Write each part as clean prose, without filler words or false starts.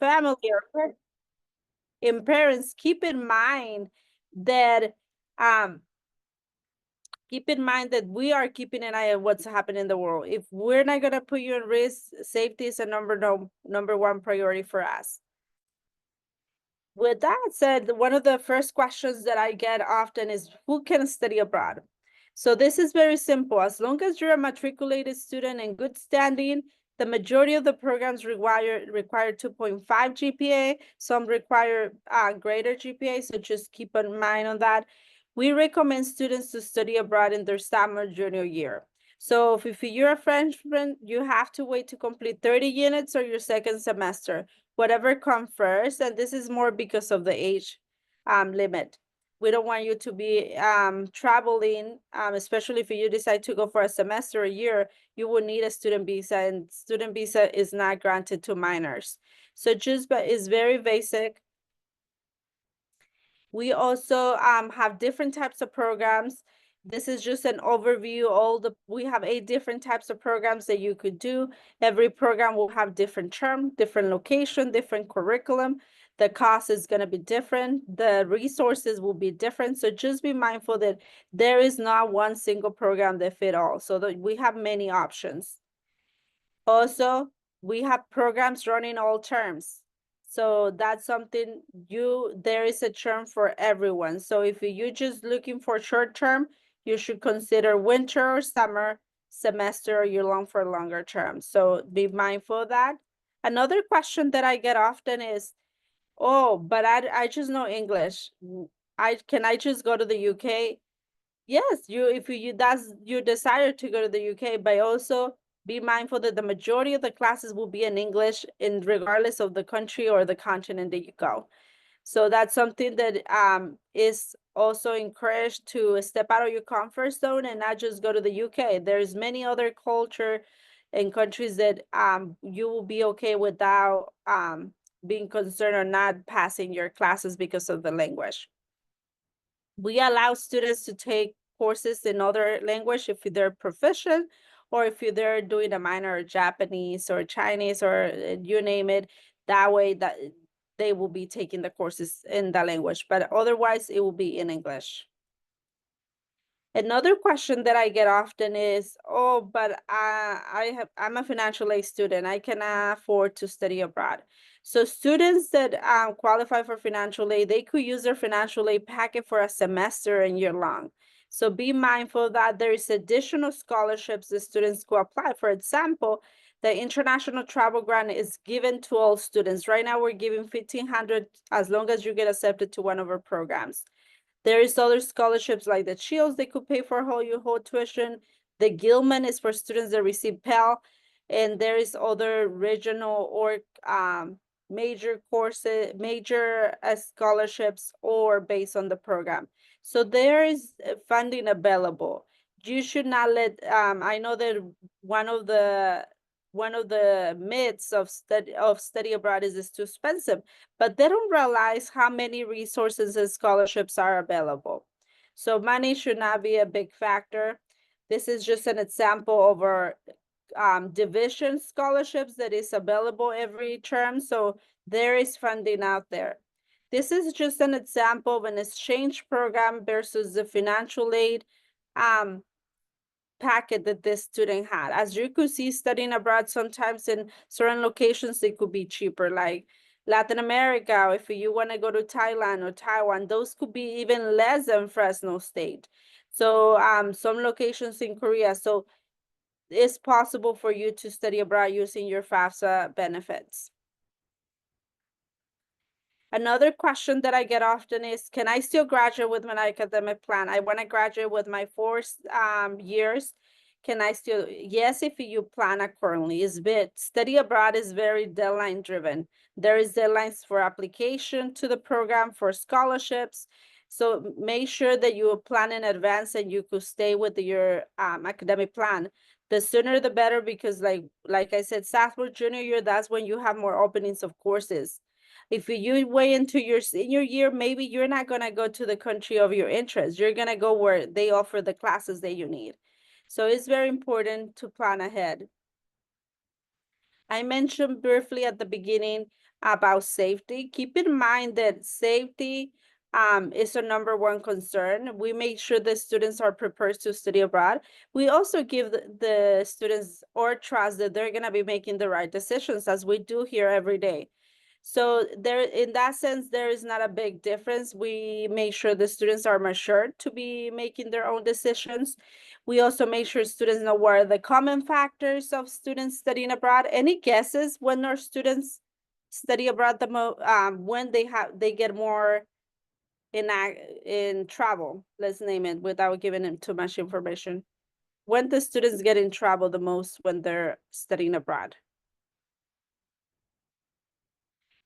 family or in parents, keep in mind that we are keeping an eye on what's happening in the world. If we're not gonna put you in risk, safety is a number one priority for us. With that said, one of the first questions that I get often is who can study abroad? So this is very simple. As long as you're a matriculated student in good standing, the majority of the programs require 2.5 GPA. Some require greater GPA, so just keep in mind on that. We recommend students to study abroad in their summer junior year. So if you're a freshman, you have to wait to complete 30 units or your second semester, whatever comes first. And this is more because of the age limit. We don't want you to be traveling, especially if you decide to go for a semester, a year, you will need a student visa, and student visa is not granted to minors. So just, but it's very basic. We also have different types of programs. This is just an overview. We have 8 different types of programs that you could do. Every program will have different term, different location, different curriculum. The cost is going to be different. The resources will be different. So just be mindful that there is not one single program that fit all. So that we have many options. Also, we have programs running all terms. So that's something there is a term for everyone. So if you're just looking for short term, you should consider winter or summer semester, or you're long for longer term. So be mindful of that. Another question that I get often is, oh, but I just know English. Can I just go to the UK? Yes, if that's your desire to go to the UK, but also be mindful that the majority of the classes will be in English, in regardless of the country or the continent that you go. So that's something that is also encouraged to step out of your comfort zone and not just go to the UK. There's many other culture and countries that you will be okay without being concerned or not passing your classes because of the language. We allow students to take courses in other language if they're proficient, or if they're doing a minor or Japanese or Chinese or you name it. That way that they will be taking the courses in that language, but otherwise it will be in English. Another question that I get often is, oh, but I'm a financial aid student. I cannot afford to study abroad. So students that qualify for financial aid, they could use their financial aid packet for a semester and year long. So be mindful that there is additional scholarships the students could apply. For example, the international travel grant is given to all students. Right now, we're giving $1,500 as long as you get accepted to one of our programs. There is other scholarships like the Shields, they could pay for your whole tuition. The Gilman is for students that receive Pell. And there is other regional or major courses, major scholarships, or based on the program. So there is funding available. You should not let, I know that one of the myths of study abroad is it's too expensive, but they don't realize how many resources and scholarships are available. So money should not be a big factor. This is just an example of our division scholarships that is available every term. So there is funding out there. This is just an example of an exchange program versus the financial aid packet that this student had. As you could see, studying abroad, sometimes in certain locations, it could be cheaper, like Latin America. If you want to go to Thailand or Taiwan, those could be even less than Fresno State. So some locations in Korea. So it's possible for you to study abroad using your FAFSA benefits. Another question that I get often is, can I still graduate with my academic plan? I want to graduate with my 4 years. Can I still? Yes, if you plan accordingly. Study abroad is very deadline driven. There is deadlines for application to the program, for scholarships. So make sure that you plan in advance and you could stay with your academic plan. The sooner the better, because like I said, sophomore, junior year, that's when you have more openings of courses. If you wait into your senior year, maybe you're not going to go to the country of your interest. You're going to go where they offer the classes that you need. So it's very important to plan ahead. I mentioned briefly at the beginning about safety. Keep in mind that safety is our number one concern. We make sure the students are prepared to study abroad. We also give the students or trust that they're going to be making the right decisions, as we do here every day. So there, in that sense, there is not a big difference. We make sure the students are matured to be making their own decisions. We also make sure students know what are the common factors of students studying abroad. Any guesses when our students study abroad when they get more in travel? Let's name it without giving them too much information. When the students get in trouble the most when they're studying abroad?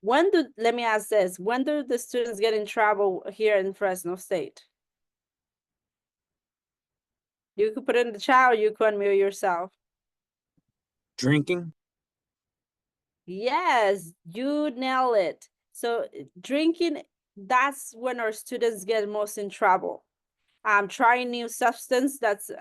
Let me ask this, when do the students get in trouble here in Fresno State? You could put it in the chat or you could unmute yourself. Drinking. Yes, you nail it. So drinking, that's when our students get most in trouble. Trying new substance, that's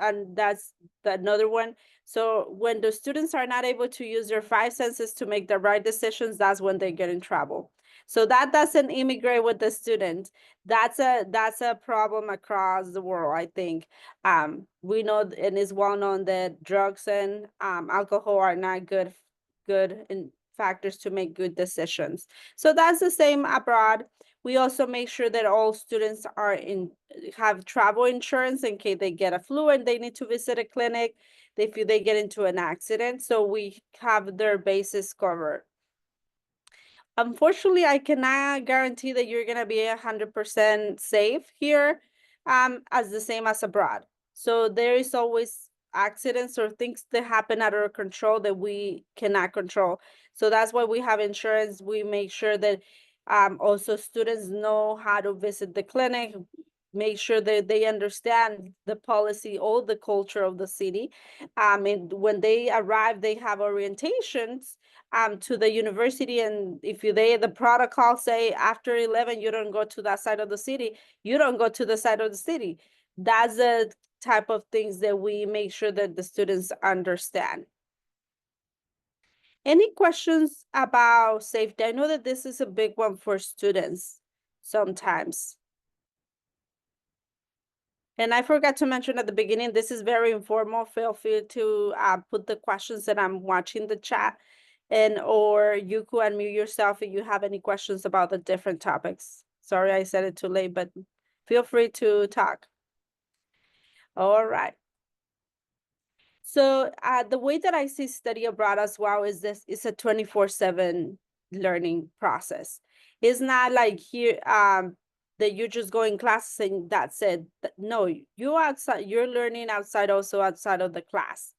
another one. So when the students are not able to use their five senses to make the right decisions, that's when they get in trouble. So that doesn't immigrate with the student. That's a problem across the world, I think. We know, and it's well known, that drugs and alcohol are not good in factors to make good decisions. So that's the same abroad. We also make sure that all students have travel insurance in case they get a flu and they need to visit a clinic, if they get into an accident. So we have their bases covered. Unfortunately, I cannot guarantee that you're gonna be 100% safe here, as the same as abroad. So there is always accidents or things that happen out of our control that we cannot control. So that's why we have insurance. We make sure that also students know how to visit the clinic, make sure that they understand the policy or the culture of the city. And when they arrive, they have orientations to the university, and if the protocol say after 11 you don't go to that side of the city, you don't go to the side of the city. That's the type of things that we make sure that the students understand. Any questions about safety? I know that this is a big one for students sometimes. And I forgot to mention at the beginning, this is very informal. Feel free to put the questions that I'm watching the chat, or you could unmute yourself if you have any questions about the different topics. Sorry, I said it too late, but feel free to talk. All right. So the way that I see study abroad as well is it's a 24/7 learning process. It's not like here that you just go in classes and that's it. No, you're learning also outside of the class.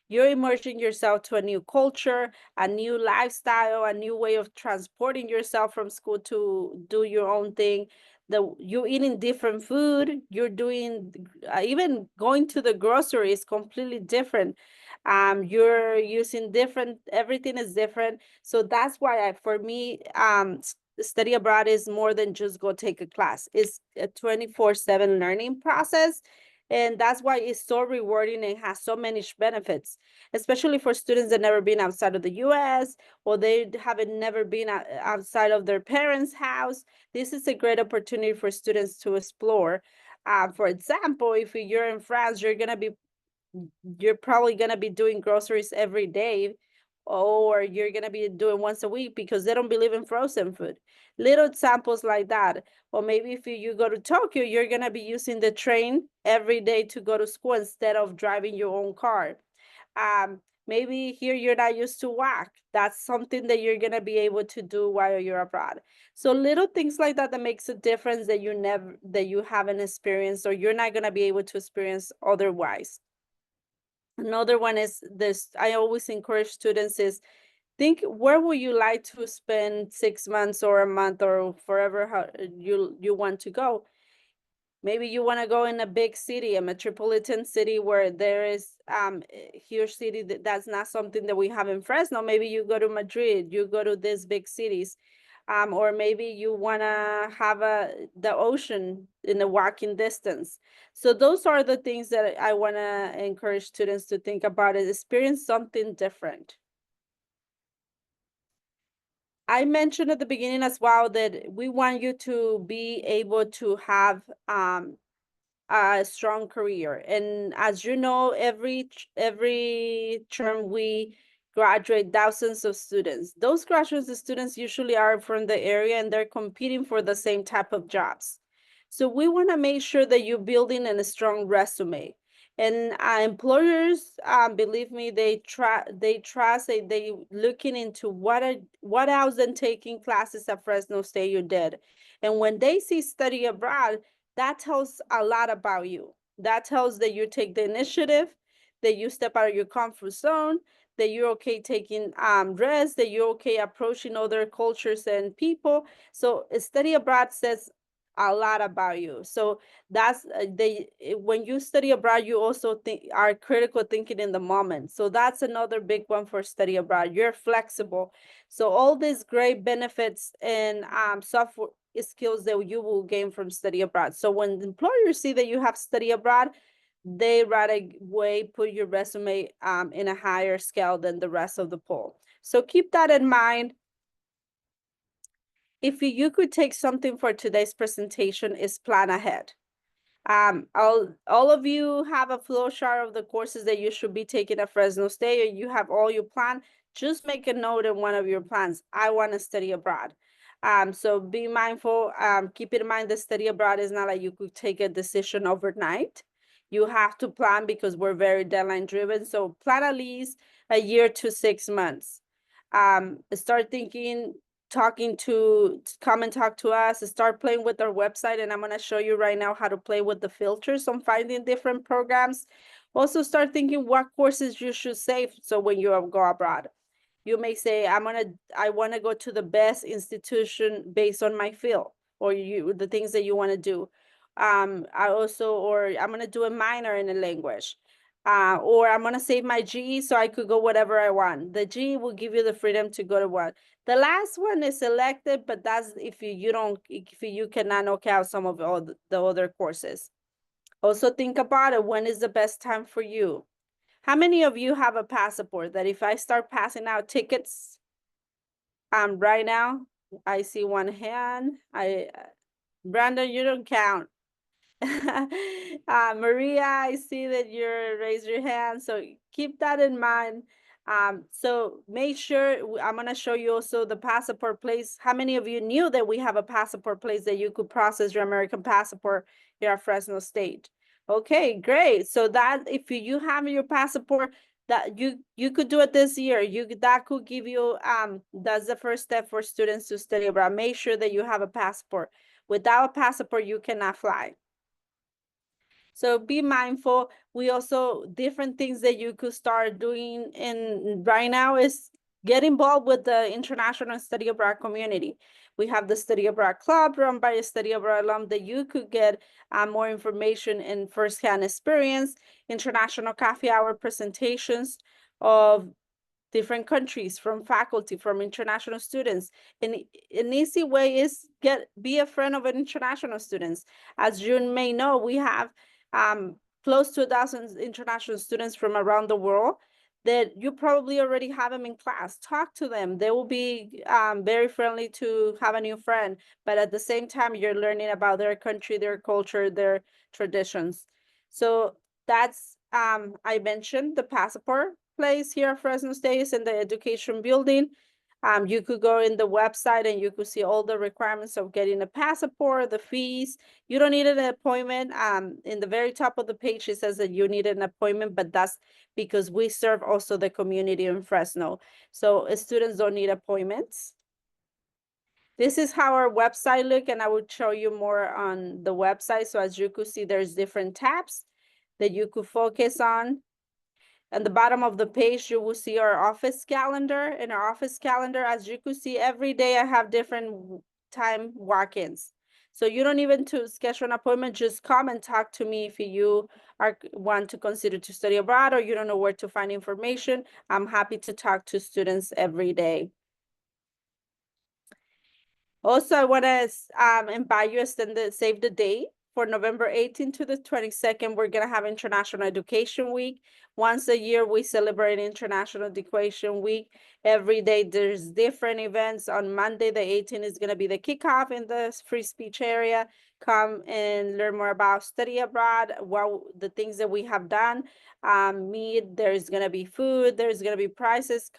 You're immersing yourself to a new culture, a new lifestyle, a new way of transporting yourself from school to do your own thing. You're eating different food, you're doing even going to the grocery is completely different. You're using different, everything is different. So that's why for me, study abroad is more than just go take a class. It's a 24/7 learning process. And that's why it's so rewarding and has so many benefits, especially for students that never been outside of the US, or they haven't never been outside of their parents' house. This is a great opportunity for students to explore. For example, if you're in France, you're probably gonna be doing groceries every day, or you're gonna be doing once a week because they don't believe in frozen food. Little examples like that. Or maybe if you go to Tokyo, you're gonna be using the train every day to go to school instead of driving your own car. Maybe here you're not used to walk. That's something that you're gonna be able to do while you're abroad. So little things like that that makes a difference that you haven't experienced, or you're not gonna be able to experience otherwise. Another one is this, I always encourage students is think, where would you like to spend 6 months or a month or forever how you want to go? Maybe you want to go in a big city, a metropolitan city where there is huge city that's not something that we have in Fresno. Maybe you go to Madrid, you go to these big cities. Or maybe you want to have the ocean in a walking distance. So those are the things that I want to encourage students to think about, is experience something different. I mentioned at the beginning as well that we want you to be able to have a strong career. And as you know, every term we graduate thousands of students. Those graduate students usually are from the area and they're competing for the same type of jobs. So we want to make sure that you're building a strong resume. And employers, believe me, they trust, they looking into what else than taking classes at Fresno State you did. And when they see study abroad, that tells a lot about you. That tells that you take the initiative, that you step out of your comfort zone, that you're okay taking risks, that you're okay approaching other cultures and people. So study abroad says a lot about you. So that's when you study abroad, you also think are critical thinking in the moment. So that's another big one for study abroad. You're flexible. So all these great benefits and software skills that you will gain from study abroad. So when employers see that you have study abroad, they right away put your resume in a higher scale than the rest of the poll. So keep that in mind. If you could take something for today's presentation is plan ahead. All of you have a flow chart of the courses that you should be taking at Fresno State, or you have all your plan. Just make a note in one of your plans. I want to study abroad. So be mindful. Keep in mind that study abroad is not like you could take a decision overnight. You have to plan because we're very deadline driven. So plan at least a year to 6 months. Start thinking come and talk to us, start playing with our website, and I'm going to show you right now how to play with the filters on finding different programs. Also start thinking what courses you should save so when you go abroad. You may say, I want to go to the best institution based on my field or the things that you want to do. Or I'm going to do a minor in a language. Or I'm going to save my GE so I could go whatever I want. The GE will give you the freedom to go to one. The last one is selected, but that's if you cannot knock out some of all the other courses. Also think about it. When is the best time for you? How many of you have a passport that if I start passing out tickets right now, I see one hand. Brandon, you don't count. Maria, I see that you're raise your hand. So keep that in mind. So make sure I'm going to show you also the passport place. How many of you knew that we have a passport place that you could process your American passport here at Fresno State? Okay, great. So that if you have your passport, that you could do it this year. That could give you that's the first step for students to study abroad. Make sure that you have a passport. Without a passport, you cannot fly. So be mindful. We also different things that you could start doing in right now is get involved with the international study abroad community. We have the study abroad club run by a study abroad alum that you could get more information and firsthand experience, international coffee hour presentations of different countries, from faculty, from international students. And an easy way is be a friend of an international students. As you may know, we have close to 1,000 international students from around the world that you probably already have them in class. Talk to them. They will be very friendly to have a new friend, but at the same time, you're learning about their country, their culture, their traditions. So that's, I mentioned the passport place here at Fresno State is in the education building. You could go in the website and you could see all the requirements of getting a passport, the fees. You don't need an appointment. In the very top of the page, it says that you need an appointment, but that's because we serve also the community in Fresno. So students don't need appointments. This is how our website look, and I will show you more on the website. So as you could see, there's different tabs that you could focus on. At the bottom of the page, you will see our office calendar. In our office calendar, as you could see, every day I have different time walk-ins. So you don't even to schedule an appointment, just come and talk to me if you want to consider to study abroad or you don't know where to find information. I'm happy to talk to students every day. Also, I want to invite you to save the date for November 18th to the 22nd, we're gonna have International Education Week. Once a year, we celebrate International Education Week. Every day there's different events. On Monday, the 18th is gonna be the kickoff in the free speech area. Come and learn more about study abroad, the things that we have done. Meat, there's gonna be food, there's gonna be prizes.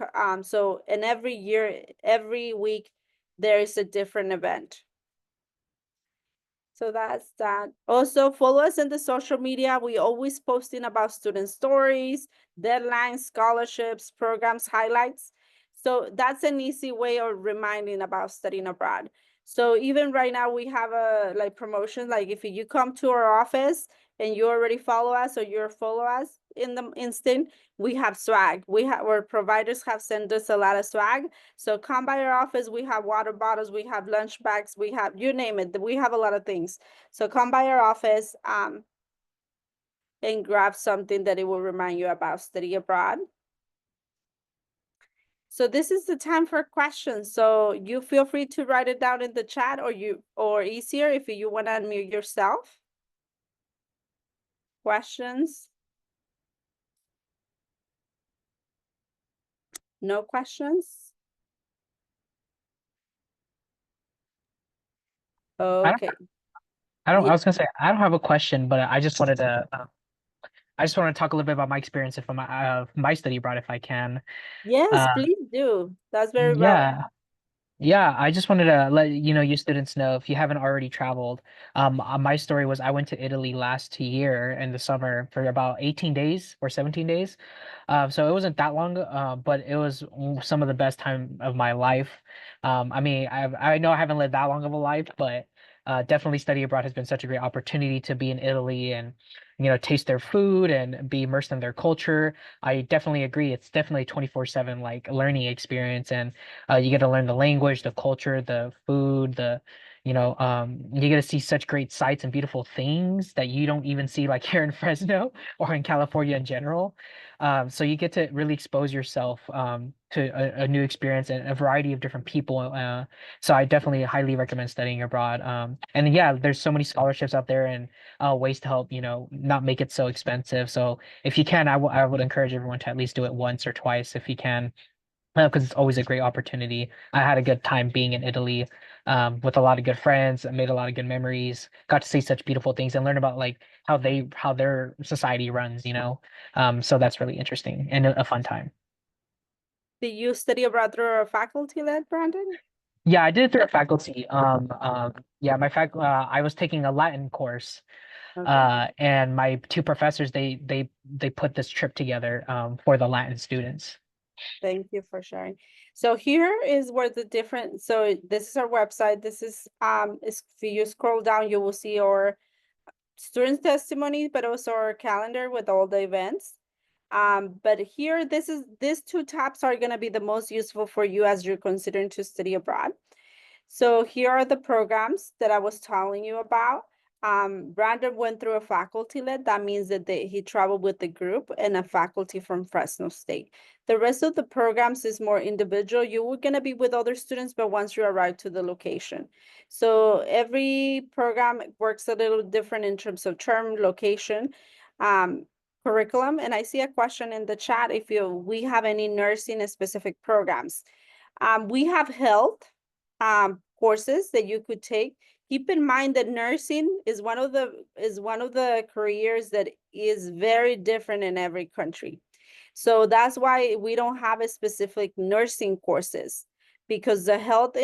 So, and every year, every week, there is a different event. So that's that. Also, follow us in the social media. We always posting about student stories, deadlines, scholarships, programs, highlights. So that's an easy way of reminding about studying abroad. So even right now we have a like promotion, like if you come to our office and you already follow us or you follow us in the instant, we have swag. Our providers have sent us a lot of swag. So come by our office. We have water bottles, we have lunch bags, we have, you name it. We have a lot of things. So come by our office and grab something that it will remind you about study abroad. So this is the time for questions. So you feel free to write it down in the chat, or easier if you want to unmute yourself. Questions? No questions? Okay. I Yeah. was gonna say I don't have a question, but I just want to talk a little bit about my experience from my study abroad, if I can. Yes, Uh, please do. That's very relevant. yeah, yeah, I just wanted to let you students know if you haven't already traveled. My story was I went to Italy last year in the summer for about 18 days or 17 days. So it wasn't that long, but it was some of the best time of my life. I mean, I know I haven't lived that long of a life, but definitely study abroad has been such a great opportunity to be in Italy and taste their food and be immersed in their culture. I definitely agree. It's definitely a 24/7 like learning experience, and you get to learn the language, the culture, the food, you get to see such great sights and beautiful things that you don't even see like here in Fresno or in California in general. So you get to really expose yourself to a new experience and a variety of different people. So I definitely highly recommend studying abroad. And yeah, there's so many scholarships out there and ways to help, not make it so expensive. So if you can, I would encourage everyone to at least do it once or twice if you can, because it's always a great opportunity. I had a good time being in Italy, with a lot of good friends. I made a lot of good memories. Got to see such beautiful things and learn about like how their society runs. So that's really interesting and a fun time. Did you study abroad through a faculty led, Brandon? Yeah, I did it through a faculty. Yeah, I was taking a Latin course, Okay. and my two professors they put this trip together for the Latin students. Thank you for sharing. So here is where so this is our website. This is if you scroll down, you will see our students' testimony, but also our calendar with all the events. But here, these two tabs are gonna be the most useful for you as you're considering to study abroad. So here are the programs that I was telling you about. Brandon went through a faculty led. That means that he traveled with the group and a faculty from Fresno State. The rest of the programs is more individual. You were going to be with other students, but once you arrive to the location. So every program works a little different in terms of term, location, curriculum. And I see a question in the chat if we have any nursing specific programs. We have health courses that you could take. Keep in mind that nursing is one of the careers that is very different in every country. So that's why we don't have a specific nursing courses, because the health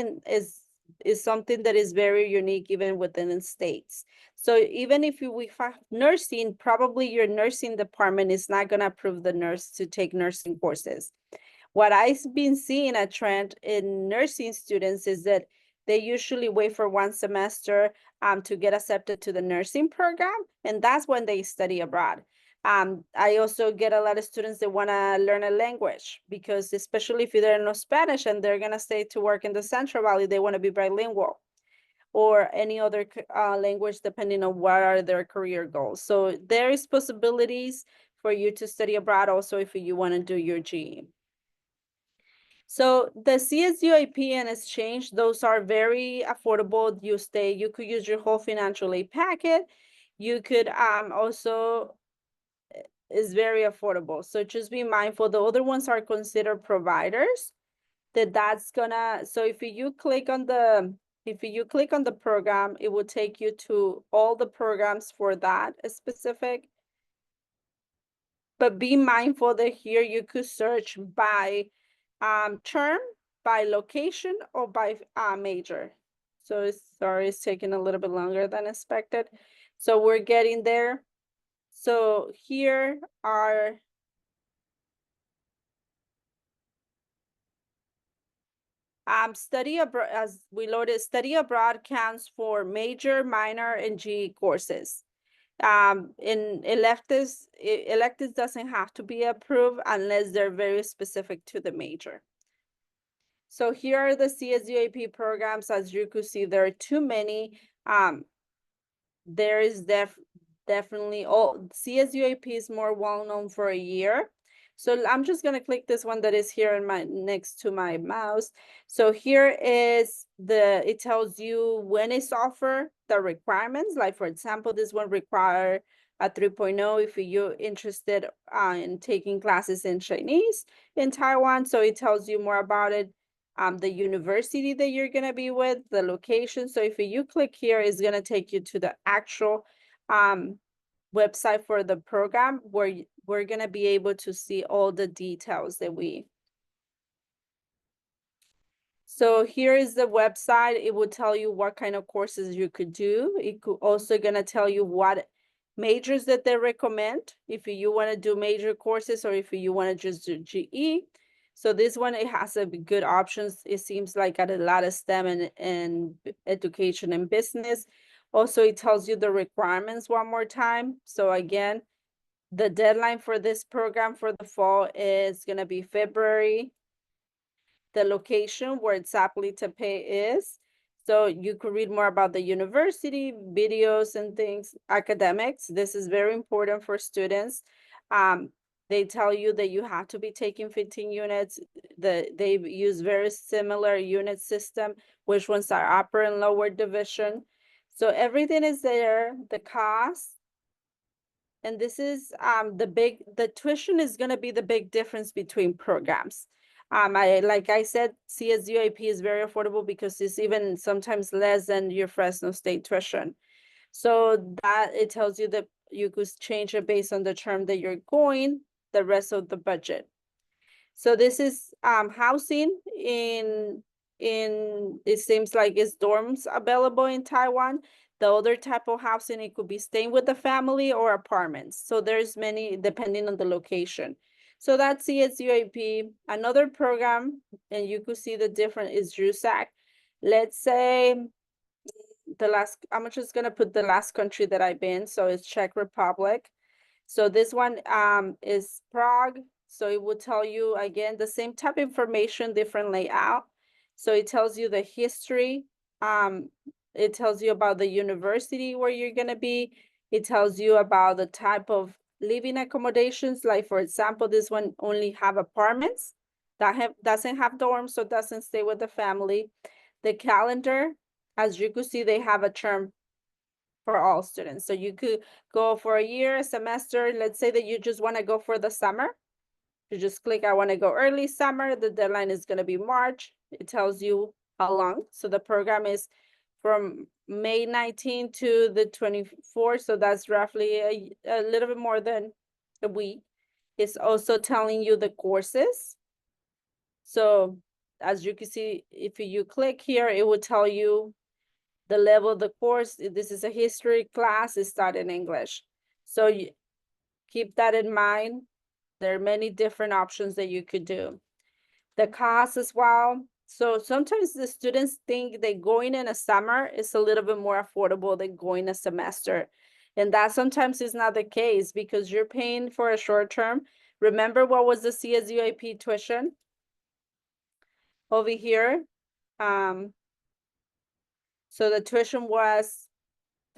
is something that is very unique even within the states. So even if we have nursing, probably your nursing department is not going to approve the nurse to take nursing courses. What I've been seeing a trend in nursing students is that they usually wait for one semester to get accepted to the nursing program, and that's when they study abroad. I also get a lot of students that want to learn a language, because especially if they're no Spanish and they're going to stay to work in the Central Valley, they want to be bilingual, or any other language depending on what are their career goals. So there is possibilities for you to study abroad also if you want to do your GE. So the CSUAP and exchange, those are very affordable. You could use your whole financial aid packet. You could also is very affordable. So just be mindful. The other ones are considered providers. That's gonna, so if you click on the program, it will take you to all the programs for that specific. But be mindful that here you could search by term, by location, or by major. So sorry, it's taking a little bit longer than expected. So we're getting there. So here are study abroad, as we loaded, study abroad counts for major, minor, and GE courses. In electives doesn't have to be approved unless they're very specific to the major. So here are the CSUAP programs. As you could see, there are too many. There is definitely, CSUAP is more well known for a year. So I'm just gonna click this one that is here in next to my mouse. So here is it tells you when it's offered, the requirements. Like for example, this one require a 3.0 if you're interested in taking classes in Chinese in Taiwan. So it tells you more about it. The university that you're gonna be with, the location. So if you click here, it's gonna take you to the actual website for the program where we're gonna be able to see all the details that So here is the website. It will tell you what kind of courses you could do. It could also gonna tell you what majors that they recommend if you want to do major courses or if you want to just do GE. So this one, it has a good options. It seems like at a lot of STEM and education and business. Also, it tells you the requirements one more time. So again, the deadline for this program for the fall is going to be February. The location where exactly to pay is. So you could read more about the university, videos and things, academics. This is very important for students. They tell you that you have to be taking 15 units. They use very similar unit system, which ones are upper and lower division. So everything is there, the cost. And this is the tuition is going to be the big difference between programs. Like I said, CSUAP is very affordable because it's even sometimes less than your Fresno State tuition. So that it tells you that you could change it based on the term that you're going, the rest of the budget. So this is housing in it seems like it's dorms available in Taiwan. The other type of housing, it could be staying with the family or apartments. So there's many depending on the location. So that's CSUAP. Another program, and you could see the difference is RUSAC. Let's say I'm just gonna put the last country that I've been. So it's Czech Republic. So this one is Prague. So it will tell you again the same type of information, different layout. So it tells you the history. It tells you about the university where you're gonna be. It tells you about the type of living accommodations. Like for example, this one only have apartments that doesn't have dorms, so doesn't stay with the family. The calendar, as you could see, they have a term for all students. So you could go for a year, a semester. Let's say that you just want to go for the summer. You just click, I want to go early summer. The deadline is going to be March. It tells you how long. So the program is from May 19 to the 24th. So that's roughly a little bit more than a week. It's also telling you the courses. So as you can see, if you click here, it will tell you the level of the course. This is a history class, it's taught in English. So you keep that in mind. There are many different options that you could do. The cost as well. So sometimes the students think that going in a summer is a little bit more affordable than going a semester. And that sometimes is not the case because you're paying for a short term. Remember what was the CSUAP tuition? Over here, so the tuition was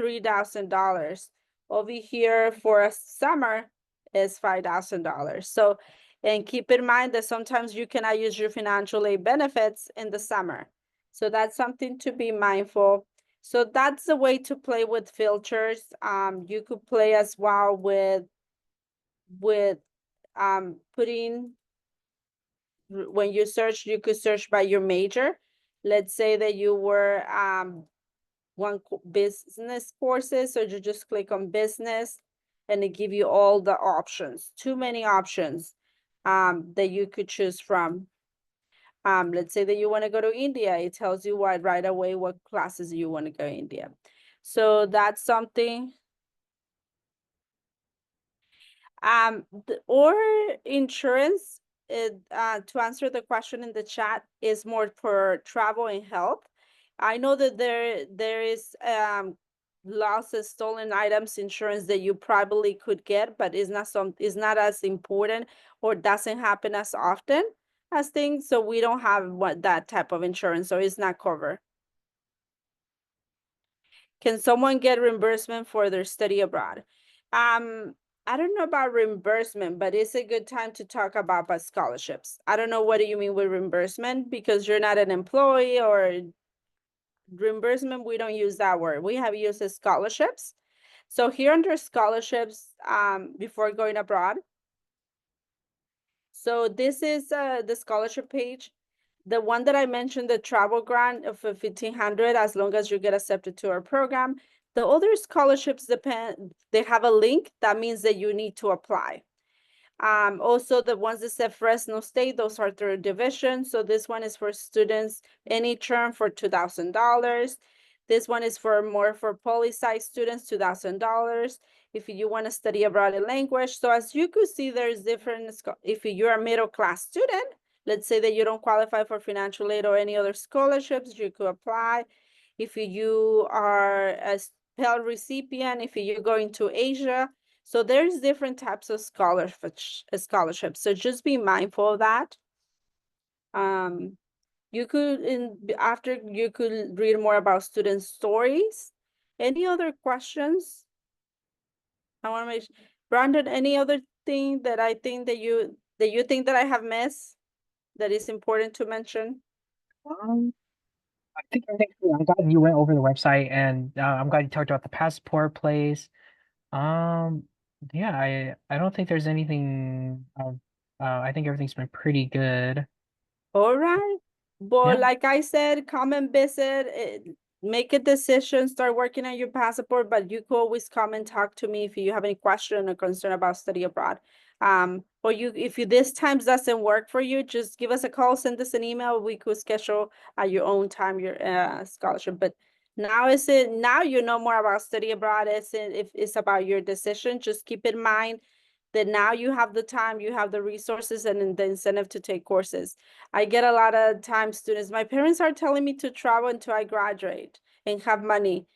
$3,000. Over here for a summer is $5,000. So And keep in mind that sometimes you cannot use your financial aid benefits in the summer. So that's something to be mindful. So that's the way to play with filters. You could play as well with putting, when you search, you could search by your major. Let's say that you were business courses, so you just click on business and it give you all the options, too many options that you could choose from. Let's say that you want to go to India, it tells you right away what classes you want to go to India. So that's something. Or insurance, to answer the question in the chat, is more for travel and health. I know that there is lost and stolen items insurance that you probably could get, but it's not as important or doesn't happen as often as things. So we don't have that type of insurance, so it's not covered. Can someone get reimbursement for their study abroad? I don't know about reimbursement, but it's a good time to talk about scholarships. I don't know what do you mean with reimbursement, because you're not an employee, or reimbursement, we don't use that word. We have used scholarships. So here under scholarships, before going abroad. So this is the scholarship page. The one that I mentioned, the travel grant of 1,500, as long as you get accepted to our program. The other scholarships depend, they have a link. That means that you need to apply. Also the ones that said Fresno State, those are third division. So this one is for students, any term for $2,000. This one is for more for poli-sci students, $2,000. If you want to study abroad in language. So as you could see, there's different, if you're a middle class student, let's say that you don't qualify for financial aid or any other scholarships, you could apply. If you are a Pell recipient, if you're going to Asia. So there's different types of scholarships. So just be mindful of that. You could, after you could read more about student stories. Any other questions? I want to make sure. Brandon, any other thing that I think that you think that I have missed that is important to mention? I think everything's good. I'm glad you went over the website, and I'm glad you talked about the passport place. Um, yeah, I don't think there's anything. I think everything's been pretty good. All right. But Yeah. like I said, come and visit, make a decision, start working on your passport, but you could always come and talk to me if you have any question or concern about study abroad. Or if this times doesn't work for you, just give us a call, send us an email. We could schedule at your own time your scholarship. But now you know more about study abroad. If it's about your decision, just keep in mind that now you have the time, you have the resources and the incentive to take courses. I get a lot of times students, my parents are telling me to travel until I graduate and have money.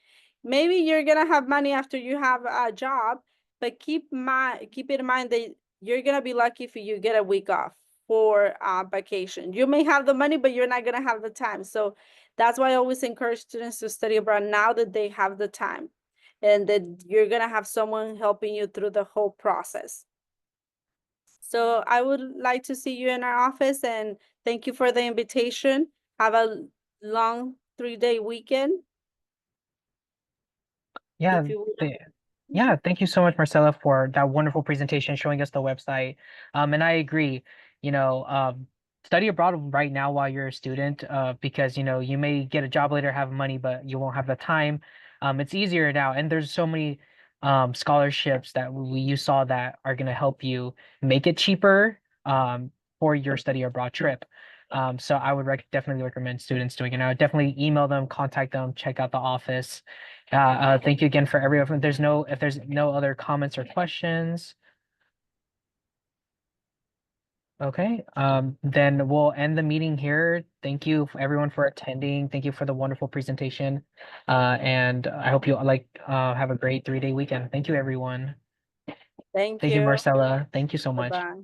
Maybe you're gonna have money after you have a job, but keep in mind that you're gonna be lucky if you get a week off for vacation. You may have the money, but you're not gonna have the time. So that's why I always encourage students to study abroad now that they have the time, and that you're gonna have someone helping you through the whole process. So I would like to see you in our office, and thank you for the invitation. Have a long 3-day weekend. Yeah, If you would. yeah, thank you so much, Marcella, for that wonderful presentation showing us the website. And I agree, study abroad right now while you're a student, because you may get a job later, have money, but you won't have the time. It's easier now, and there's so many scholarships that you saw that are gonna help you make it cheaper for your study abroad trip. So I would definitely recommend students doing it. I would definitely email them, contact them, check out the office. Thank you again for everyone. If there's no other comments or questions. Okay, then we'll end the meeting here. Thank you everyone for attending. Thank you for the wonderful presentation. And I hope you have a great 3-day weekend. Thank you, everyone. Thank Thank you, you. Marcella. Thank you so much. Bye-bye.